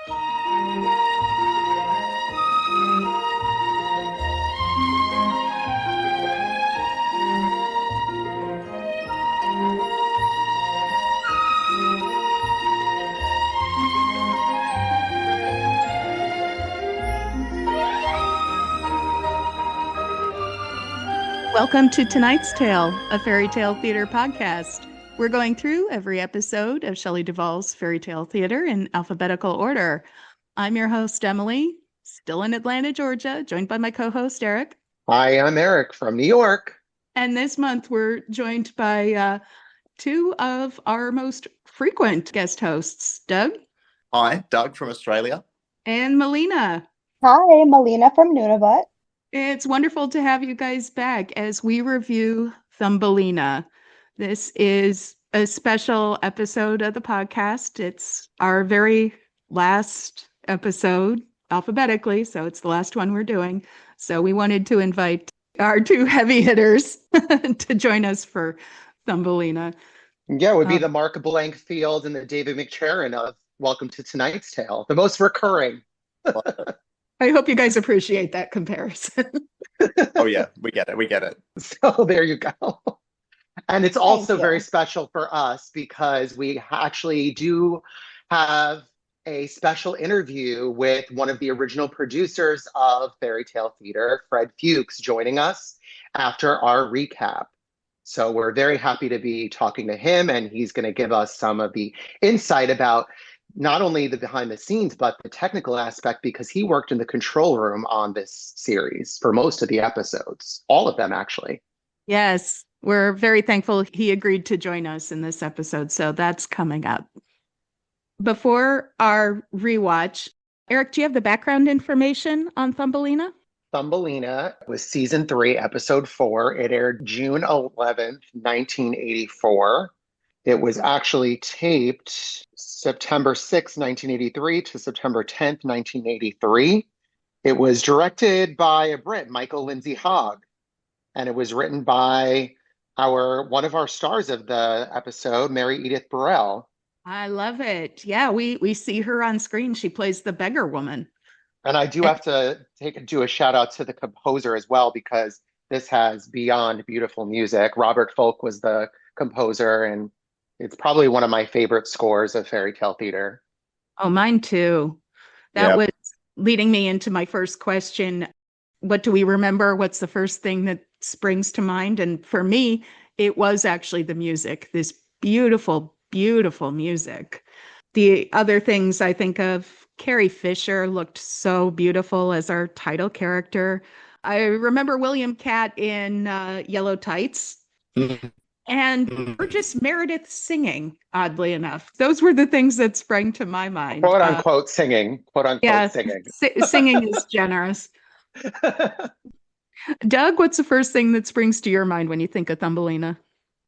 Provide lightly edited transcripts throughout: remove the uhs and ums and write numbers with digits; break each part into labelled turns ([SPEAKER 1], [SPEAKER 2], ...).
[SPEAKER 1] Welcome to tonight's tale, a fairy tale theater podcast. We're going through every episode of Shelley Duvall's Fairy Tale Theater in alphabetical order. I'm your host, Emily, still in Atlanta, Georgia, joined by my co-host, Eric.
[SPEAKER 2] Hi, I'm Eric from New York.
[SPEAKER 1] And this month we're joined by two of our most frequent guest hosts, Doug.
[SPEAKER 3] Hi, Doug from Australia.
[SPEAKER 1] And Melina.
[SPEAKER 4] Hi, Melina from Nunavut.
[SPEAKER 1] It's wonderful to have you guys back as we review Thumbelina. This is a special episode of the podcast. It's our very last episode alphabetically, so it's the last one we're doing. So we wanted to invite our two heavy hitters to join us for Thumbelina.
[SPEAKER 2] Yeah, it would be the Mark Blankfield and the David McCharron of Welcome to Tonight's Tale, the most recurring.
[SPEAKER 1] I hope you guys appreciate that comparison.
[SPEAKER 3] Oh yeah, we get it.
[SPEAKER 2] So there you go. And it's also very special for us because we actually do have a special interview with one of the original producers of Fairy Tale Theater, Fred Fuchs, joining us after our recap. So we're very happy to be talking to him, and he's going to give us some of the insight about not only the behind the scenes, but the technical aspect, because he worked in the control room on this series for most of the episodes, all of them actually.
[SPEAKER 1] Yes, we're very thankful he agreed to join us in this episode. So that's coming up. Before our rewatch, Eric, do you have the background information on Thumbelina?
[SPEAKER 2] Thumbelina was season 3, episode 4. It aired June 11th, 1984. It was actually taped September 6, 1983 to September 10th, 1983. It was directed by a Brit, Michael Lindsay Hogg, and it was written by one of our stars of the episode, Mary Edith Burrell.
[SPEAKER 1] I love it. Yeah, we see her on screen. She plays the beggar woman.
[SPEAKER 2] And I do have to do a shout out to the composer as well, because this has beyond beautiful music. Robert Folk was the composer, and it's probably one of my favorite scores of Fairy Tale Theater.
[SPEAKER 1] Oh, mine too. That was leading me into my first question. What do we remember? What's the first thing that springs to mind? And for me, it was actually the music, this beautiful, beautiful music. The other things I think of, Carrie Fisher looked so beautiful as our title character. I remember William Catt in Yellow Tights. And Burgess Meredith singing, oddly enough. Those were the things that sprang to my mind.
[SPEAKER 2] Quote unquote singing. Quote unquote singing.
[SPEAKER 1] Singing is generous. Doug, what's the first thing that springs to your mind when you think of Thumbelina?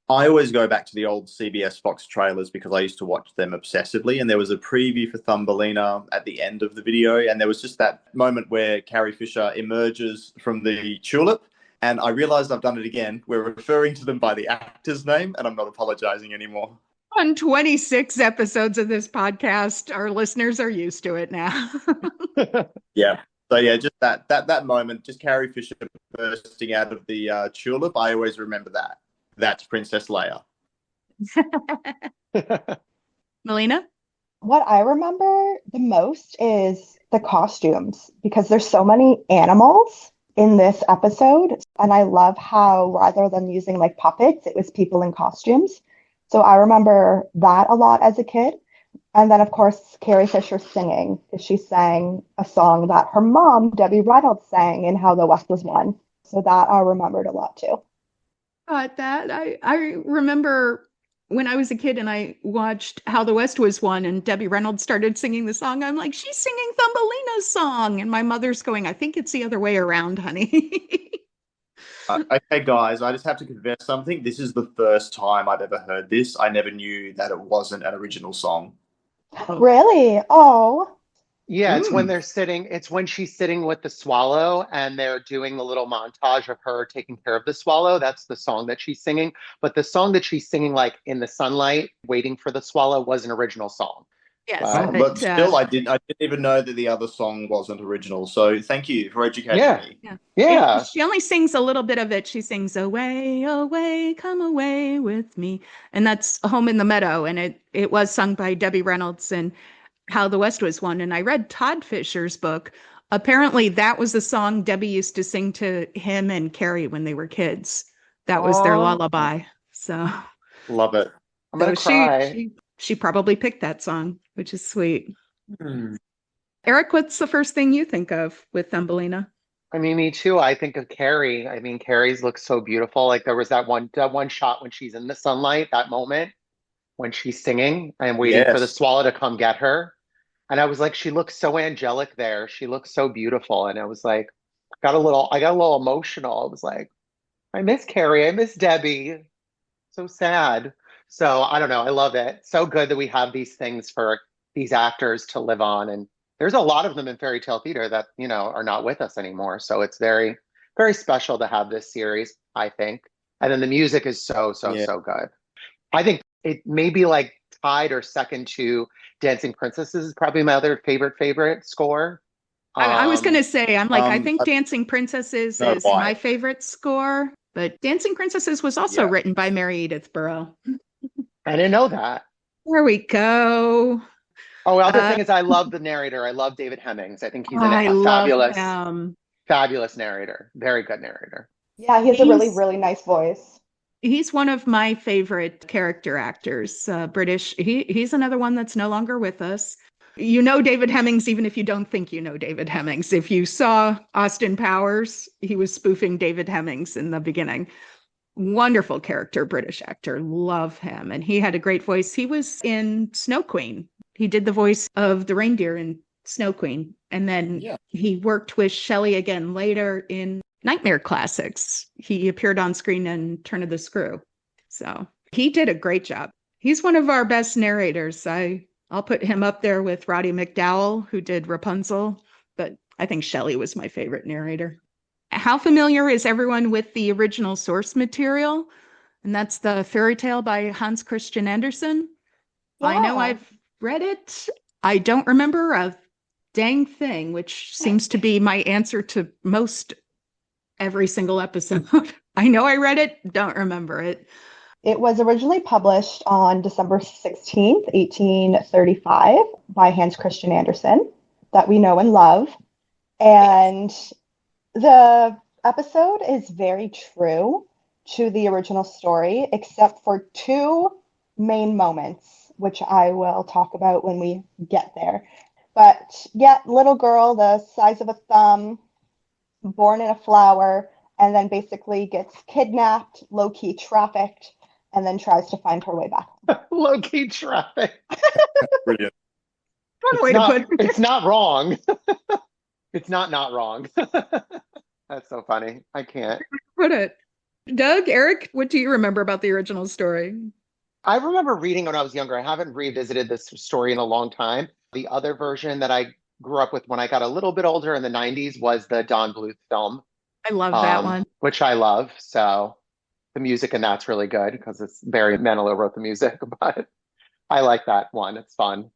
[SPEAKER 3] I always go back to the old CBS Fox trailers because I used to watch them obsessively. And there was a preview for Thumbelina at the end of the video. And there was just that moment where Carrie Fisher emerges from the tulip. And I realized I've done it again. We're referring to them by the actor's name, and I'm not apologizing anymore.
[SPEAKER 1] On 26 episodes of this podcast, our listeners are used to it now.
[SPEAKER 3] Yeah. So yeah, just that moment, just Carrie Fisher bursting out of the tulip. I always remember that. That's Princess Leia.
[SPEAKER 1] Melina?
[SPEAKER 4] What I remember the most is the costumes, because there's so many animals in this episode, and I love how rather than using like puppets, it was people in costumes. So I remember that a lot as a kid. And then of course Carrie Fisher singing, because she sang a song that her mom, Debbie Reynolds, sang in How the West Was Won. So that I remembered a lot too.
[SPEAKER 1] I remember when I was a kid and I watched How the West Was Won and Debbie Reynolds started singing the song, I'm like, she's singing Thumbelina's song. And my mother's going, I think it's the other way around, honey.
[SPEAKER 3] Okay, guys, I just have to confess something. This is the first time I've ever heard this. I never knew that it wasn't an original song.
[SPEAKER 4] Really? Oh.
[SPEAKER 2] Yeah, it's when she's sitting with the swallow and they're doing the little montage of her taking care of the swallow. That's the song that she's singing. But the song that she's singing, like in the sunlight, waiting for the swallow, was an original song.
[SPEAKER 1] Yes,
[SPEAKER 3] Wow, but still, I didn't even know that the other song wasn't original. So thank you for educating
[SPEAKER 2] Yeah.
[SPEAKER 3] me.
[SPEAKER 1] yeah.
[SPEAKER 2] Yeah.
[SPEAKER 1] She only sings a little bit of it. She sings "Away, away, come away with me," and that's "Home in the Meadow." And it was sung by Debbie Reynolds and How the West Was Won. And I read Todd Fisher's book. Apparently, that was the song Debbie used to sing to him and Carrie when they were kids. That was their
[SPEAKER 2] Oh,
[SPEAKER 1] lullaby. So,
[SPEAKER 3] Love it.
[SPEAKER 2] I'm
[SPEAKER 1] so
[SPEAKER 2] gonna cry.
[SPEAKER 1] she probably picked that song, which is sweet.
[SPEAKER 2] Hmm.
[SPEAKER 1] Eric, what's the first thing you think of with Thumbelina?
[SPEAKER 2] I mean, me too. I think of Carrie. I mean, Carrie's looks so beautiful. Like there was that one shot when she's in the sunlight, that moment when she's singing and waiting for the
[SPEAKER 3] Yes.
[SPEAKER 2] swallow to come get her. And I was like, she looks so angelic there. She looks so beautiful. And I was like, I got a little emotional. I was like, I miss Carrie. I miss Debbie. So sad. So I don't know. I love it. So good that we have these things for these actors to live on. And there's a lot of them in fairy tale theater that, are not with us anymore. So it's very, very special to have this series, I think. And then the music is so, so,
[SPEAKER 3] Yeah.
[SPEAKER 2] so good. I think it may be like tied or second to Dancing Princesses is probably my other favorite score.
[SPEAKER 1] I was going
[SPEAKER 2] Um,
[SPEAKER 1] to say, I'm like, I think
[SPEAKER 3] I
[SPEAKER 1] Dancing Princesses
[SPEAKER 3] know
[SPEAKER 1] is my
[SPEAKER 3] why.
[SPEAKER 1] favorite score, but Dancing Princesses was also
[SPEAKER 3] Yeah.
[SPEAKER 1] written by Mary Edith Burrow.
[SPEAKER 2] I didn't know that.
[SPEAKER 1] There we go.
[SPEAKER 2] Oh, other
[SPEAKER 1] Uh,
[SPEAKER 2] thing is I love the narrator. I love David Hemmings. I think he's
[SPEAKER 1] I
[SPEAKER 2] a
[SPEAKER 1] love
[SPEAKER 2] fabulous,
[SPEAKER 1] him.
[SPEAKER 2] fabulous narrator. Very good narrator.
[SPEAKER 4] Yeah, he has a really,
[SPEAKER 1] He's
[SPEAKER 4] really nice voice.
[SPEAKER 1] he's one of my favorite character actors. British. He's another one that's no longer with us. You know David Hemmings, even if you don't think you know David Hemmings. If you saw Austin Powers, he was spoofing David Hemmings in the beginning. Wonderful character, British actor. Love him. And he had a great voice. He was in Snow Queen. He did the voice of the reindeer in Snow Queen. And then
[SPEAKER 3] Yeah.
[SPEAKER 1] he worked with Shelley again later in Nightmare Classics. He appeared on screen in Turn of the Screw. So he did a great job. He's one of our best narrators. I'll put him up there with Roddy McDowall, who did Rapunzel, but I think Shelley was my favorite narrator. How familiar is everyone with the original source material? And that's the fairy tale by Hans Christian Andersen. I know
[SPEAKER 4] Yeah.
[SPEAKER 1] I've read it. I don't remember a dang thing, which seems to be my answer to most every single episode. I know I read it, don't remember it.
[SPEAKER 4] It was originally published on December 16th, 1835 by Hans Christian Andersen, that we know and love. And the episode is very true to the original story, except for two main moments, which I will talk about when we get there. But yeah, little girl, the size of a thumb, born in a flower, and then basically gets kidnapped, low key trafficked, and then tries to find her way back.
[SPEAKER 2] Low key traffic.
[SPEAKER 3] Brilliant.
[SPEAKER 1] One way to put it.
[SPEAKER 2] It's not wrong. It's not wrong. That's so funny. I can't.
[SPEAKER 1] Put it. Doug, Eric, what do you remember about the original story?
[SPEAKER 2] I remember reading when I was younger. I haven't revisited this story in a long time. The other version that I grew up with when I got a little bit older in the 90s was the Don Bluth film,
[SPEAKER 1] I love that one.
[SPEAKER 2] which I love. So the music in that's really good because it's Barry Manilow wrote the music, but I like that one. It's fun.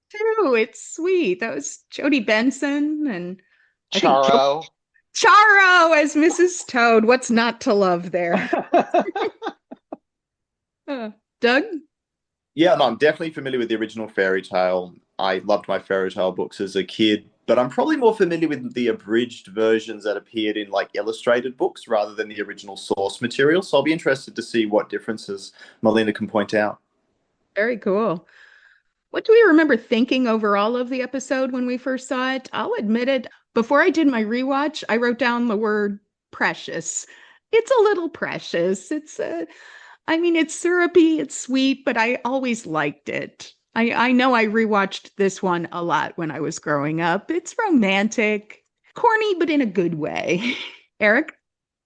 [SPEAKER 1] Too. It's sweet. That was Jodie Benson and I think
[SPEAKER 2] Charo.
[SPEAKER 1] Charo as Mrs. Toad. What's not to love there? Doug?
[SPEAKER 3] Yeah, no, I'm definitely familiar with the original fairy tale. I loved my fairy tale books as a kid, but I'm probably more familiar with the abridged versions that appeared in like illustrated books rather than the original source material. So I'll be interested to see what differences Melina can point out.
[SPEAKER 1] Very cool. What do we remember thinking overall of the episode when we first saw it? I'll admit it. Before I did my rewatch, I wrote down the word precious. It's a little precious. I mean, it's syrupy, it's sweet, but I always liked it. I know I rewatched this one a lot when I was growing up. It's romantic, corny, but in a good way. Eric?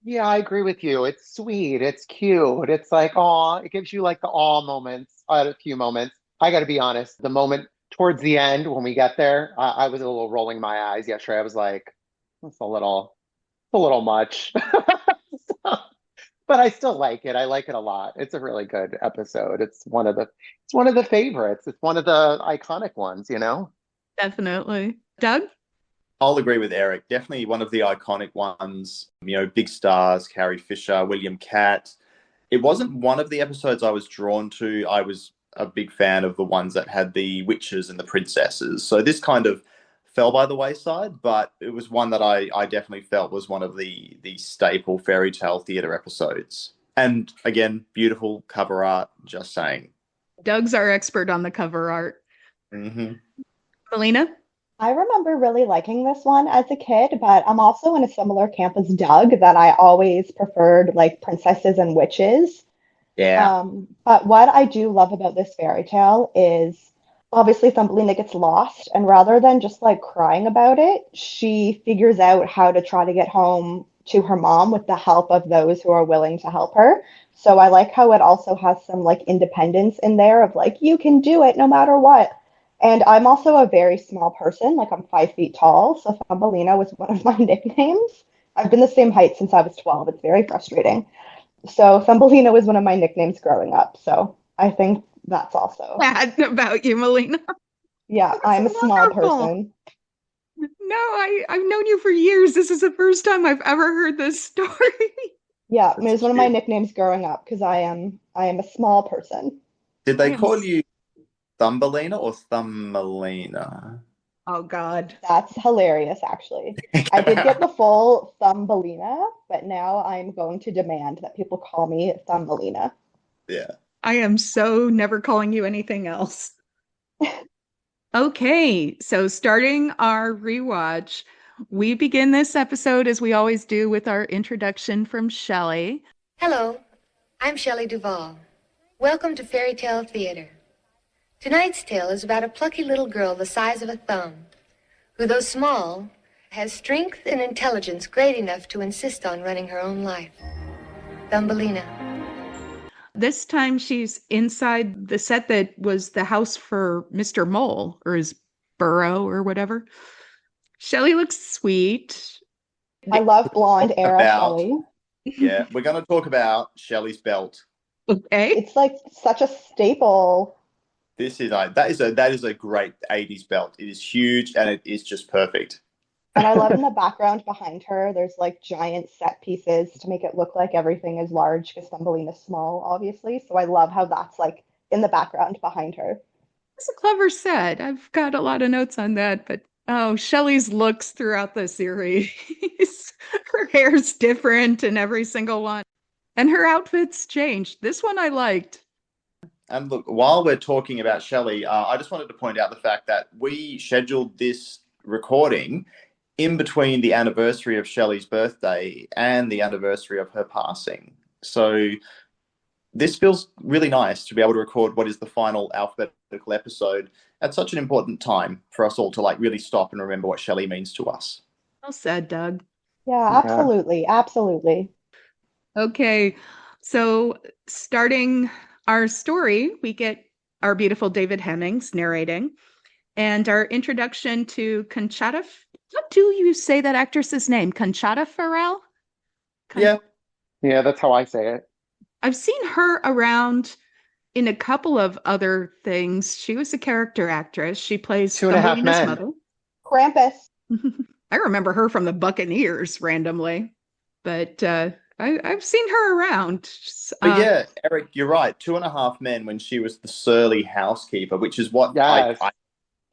[SPEAKER 2] Yeah, I agree with you. It's sweet. It's cute. It's like, aw, it gives you like the aw moments, a few moments. I got to be honest, the moment towards the end when we get there, I was a little rolling my eyes yesterday. I was like, that's a little much. But but I still like it. I like it a lot. It's a really good episode. It's one of the favorites. It's one of the iconic ones, you know?
[SPEAKER 1] Definitely. Doug?
[SPEAKER 3] I'll agree with Eric. Definitely one of the iconic ones. You know, big stars, Carrie Fisher, William Catt. It wasn't one of the episodes I was drawn to. I was a big fan of the ones that had the witches and the princesses. So this kind of fell by the wayside, but it was one that I definitely felt was one of the staple fairy tale theatre episodes. And again, beautiful cover art, just saying.
[SPEAKER 1] Doug's our expert on the cover art.
[SPEAKER 3] Mm-hmm.
[SPEAKER 1] Melina?
[SPEAKER 4] I remember really liking this one as a kid, but I'm also in a similar camp as Doug that I always preferred like princesses and witches.
[SPEAKER 3] Yeah.
[SPEAKER 4] But what I do love about this fairy tale is obviously Thumbelina gets lost, and rather than just like crying about it, she figures out how to try to get home to her mom with the help of those who are willing to help her. So I like how it also has some like independence in there of like, you can do it no matter what. And I'm also a very small person, like I'm 5 feet tall. So Thumbelina was one of my nicknames. I've been the same height since I was 12. It's very frustrating. So Thumbelina was one of my nicknames growing up. So I think that's also.
[SPEAKER 1] Sad about you, Melina.
[SPEAKER 4] Yeah,
[SPEAKER 1] That's
[SPEAKER 4] I'm a small
[SPEAKER 1] wonderful.
[SPEAKER 4] person.
[SPEAKER 1] No, I've known you for years. This is the first time I've ever heard this story.
[SPEAKER 4] Yeah, it
[SPEAKER 3] That's
[SPEAKER 4] was one of my
[SPEAKER 3] cute.
[SPEAKER 4] nicknames growing up because I am a small person.
[SPEAKER 3] Did
[SPEAKER 1] I
[SPEAKER 3] they
[SPEAKER 1] am
[SPEAKER 3] call you Thumbelina or Thumbelina?
[SPEAKER 1] Oh God.
[SPEAKER 4] That's hilarious, actually. I did get the full Thumbelina, but now I'm going to demand that people call me Thumbelina.
[SPEAKER 3] Yeah.
[SPEAKER 1] I am so never calling you anything else. Okay, so starting our rewatch, we begin this episode as we always do with our introduction from Shelley.
[SPEAKER 5] Hello, I'm Shelley Duvall. Welcome to Fairy Tale Theater. Tonight's tale is about a plucky little girl the size of a thumb, who, though small, has strength and intelligence great enough to insist on running her own life. Thumbelina.
[SPEAKER 1] This time she's inside the set that was the house for Mr. Mole or his burrow or whatever. Shelley looks sweet.
[SPEAKER 4] I love blonde era
[SPEAKER 3] About-
[SPEAKER 4] Shelley.
[SPEAKER 3] Yeah, we're going to talk about Shelley's belt.
[SPEAKER 1] Okay.
[SPEAKER 4] It's like such a staple.
[SPEAKER 3] That is a great 80s belt. It is huge and it is just perfect.
[SPEAKER 4] And I love in the background behind her, there's like giant set pieces to make it look like everything is large because Thumbelina's small, obviously. So I love how that's like in the background behind her.
[SPEAKER 1] It's a clever set. I've got a lot of notes on that, but oh, Shelley's looks throughout the series. Her hair's different in every single one. And her outfits changed. This one I liked.
[SPEAKER 3] And look, while we're talking about Shelley, I just wanted to point out the fact that we scheduled this recording in between the anniversary of Shelley's birthday and the anniversary of her passing. So this feels really nice to be able to record what is the final alphabetical episode at such an important time for us all to like really stop and remember what Shelley means to us.
[SPEAKER 1] Well said, Doug.
[SPEAKER 4] Yeah, absolutely. Absolutely.
[SPEAKER 1] Okay, so starting our story, we get our beautiful David Hemmings narrating and our introduction to Conchata. How do you say that actress's name? Conchata Farrell?
[SPEAKER 3] Yeah.
[SPEAKER 2] Yeah, that's how I say it.
[SPEAKER 1] I've seen her around in a couple of other things. She was a character actress. She plays
[SPEAKER 2] Two and a Half
[SPEAKER 1] Thumbelina's
[SPEAKER 2] Men.
[SPEAKER 1] mother.
[SPEAKER 4] Krampus.
[SPEAKER 1] I remember her from the Buccaneers randomly, but I've seen her around.
[SPEAKER 3] But yeah, Eric, you're right. 2.5 Men when she was the surly housekeeper, which is what
[SPEAKER 2] Yes.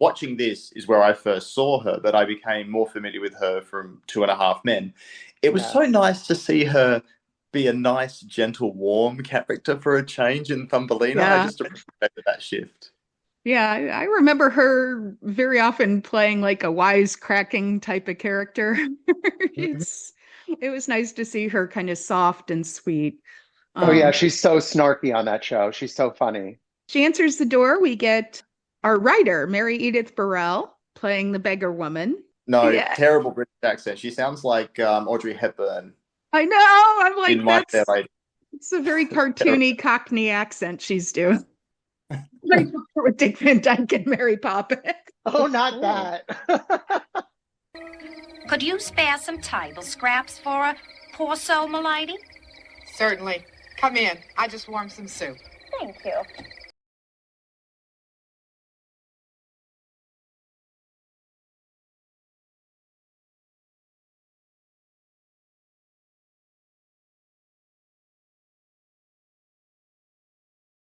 [SPEAKER 3] watching this is where I first saw her, but I became more familiar with her from 2.5 Men. It was so nice to see her be a nice, gentle, warm character for a change in Thumbelina.
[SPEAKER 1] Yeah.
[SPEAKER 3] I just appreciated that shift.
[SPEAKER 1] Yeah, I remember her very often playing like a wisecracking type of character. It was nice to see her kind of soft and sweet.
[SPEAKER 2] Oh yeah, she's so snarky on that show. She's so funny.
[SPEAKER 1] She answers the door. We get our writer, Mary Edith Burrell, playing the beggar woman.
[SPEAKER 3] No,
[SPEAKER 1] Yeah.
[SPEAKER 3] terrible British accent. She sounds like Audrey Hepburn.
[SPEAKER 1] I know. I'm like,
[SPEAKER 3] in My Fair Lady.
[SPEAKER 1] it's a very cartoony Cockney accent she's doing. Like with Dick Van Dyke and Mary Poppins.
[SPEAKER 2] Oh, not that.
[SPEAKER 6] Could you spare some table scraps for a poor soul, m'lady? Certainly. Come in. I just warmed some soup.
[SPEAKER 7] Thank you.